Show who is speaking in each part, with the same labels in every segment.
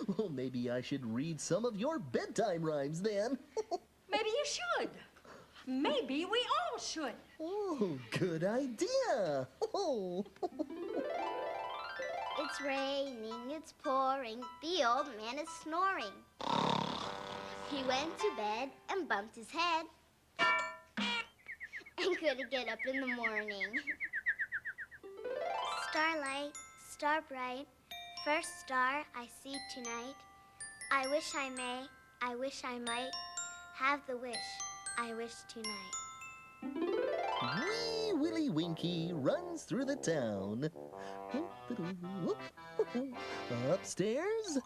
Speaker 1: Well, maybe I should read some of your bedtime rhymes then.
Speaker 2: Maybe you should. Maybe we all should.
Speaker 1: Oh, good idea. Oh.
Speaker 3: It's raining, it's pouring, the old man is snoring. He went to bed and bumped his head and couldn't get up in the morning. Starlight, star bright, first star I see tonight. I wish I may, I wish I might have the wish I wish tonight.
Speaker 1: Wee Willie Winky runs through the town. Upstairs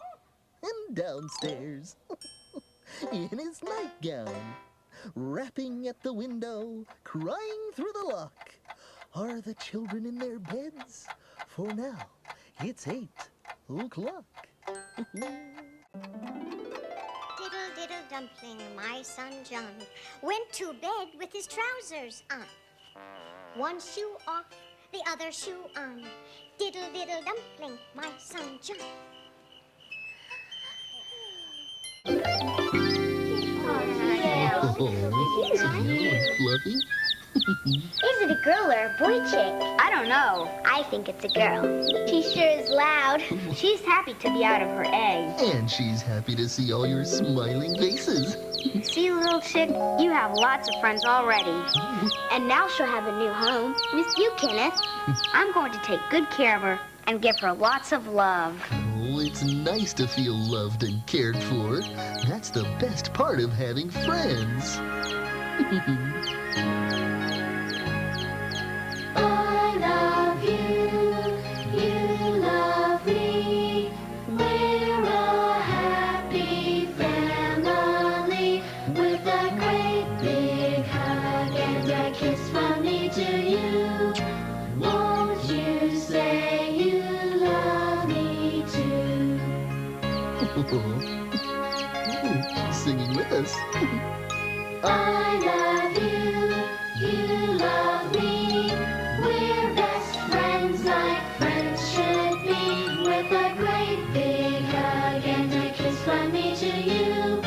Speaker 1: and downstairs. In his nightgown, rapping at the window, crying through the lock. Are the children in their beds? For now, it's 8 o'clock.
Speaker 3: Diddle diddle dumpling, my son John went to bed with his trousers on. One shoe off, the other shoe on. Diddle diddle dumpling, my son John.
Speaker 1: Fluffy?
Speaker 3: Is it a girl or a boy chick? I don't know. I think it's a girl. She sure is loud. She's happy to be out of her egg.
Speaker 1: And she's happy to see all your smiling faces.
Speaker 3: See, little chick, you have lots of friends already. And now she'll have a new home with you, Kenneth. I'm going to take good care of her and give her lots of love.
Speaker 1: Oh, it's nice to feel loved and cared for. That's the best part of having friends.
Speaker 4: I love you, you love me. We're a happy family with a great big hug and a kiss from me to you. Won't you say you love me too?
Speaker 1: Singing with us.
Speaker 4: I love you, you love me. We're best friends like friends should be. With a great big hug and a kiss from me to you.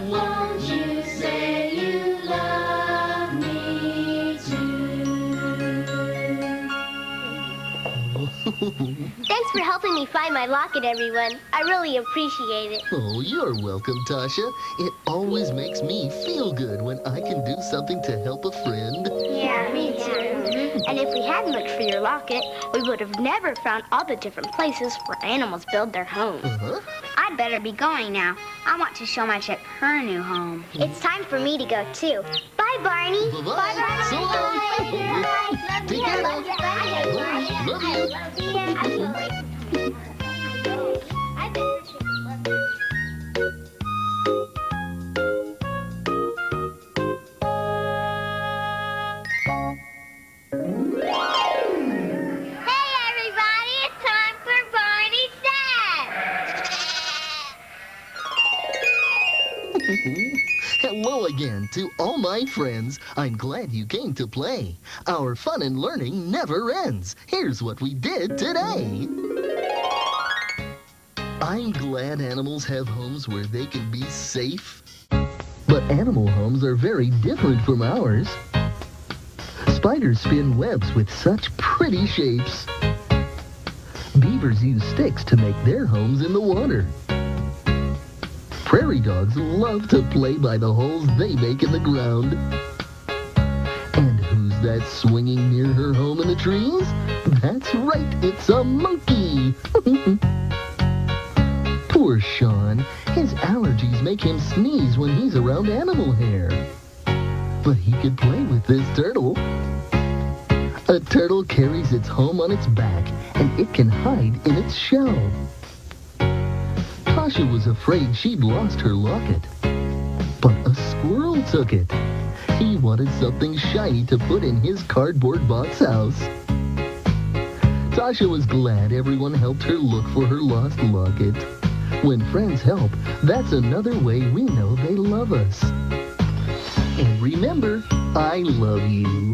Speaker 4: Won't you say you love me too?
Speaker 3: Thanks for helping me find my locket, everyone. I really appreciate it.
Speaker 1: Oh, you're welcome, Tasha. It always makes me feel good when I can do something to help a friend.
Speaker 3: Yeah, me too. And if we hadn't looked for your locket, we would have never found all the different places where animals build their homes. I'd better be going now. I want to show my chick her new home. It's time for me to go, too. Bye, Barney.
Speaker 1: Bye-bye.
Speaker 3: Bye, Barney.
Speaker 1: So long.
Speaker 3: Bye.
Speaker 1: Take care.
Speaker 3: Love you. Bye.
Speaker 1: Love you.
Speaker 3: I bet your chick loves you. Hey, everybody! It's time for Barney's Dad!
Speaker 1: Hello again to all my friends. I'm glad you came to play. Our fun and learning never ends. Here's what we did today. I'm glad animals have homes where they can be safe. But animal homes are very different from ours. Spiders spin webs with such pretty shapes. Beavers use sticks to make their homes in the water. Prairie dogs love to play by the holes they make in the ground. And who's that swinging near her home in the trees? That's right, it's a monkey. Poor Sean. His allergies make him sneeze when he's around animal hair. But he could play with this turtle. A turtle carries its home on its back, and it can hide in its shell. Tasha was afraid she'd lost her locket. But a squirrel took it. He wanted something shiny to put in his cardboard box house. Tasha was glad everyone helped her look for her lost locket. When friends help, that's another way we know they love us. And remember, I love you.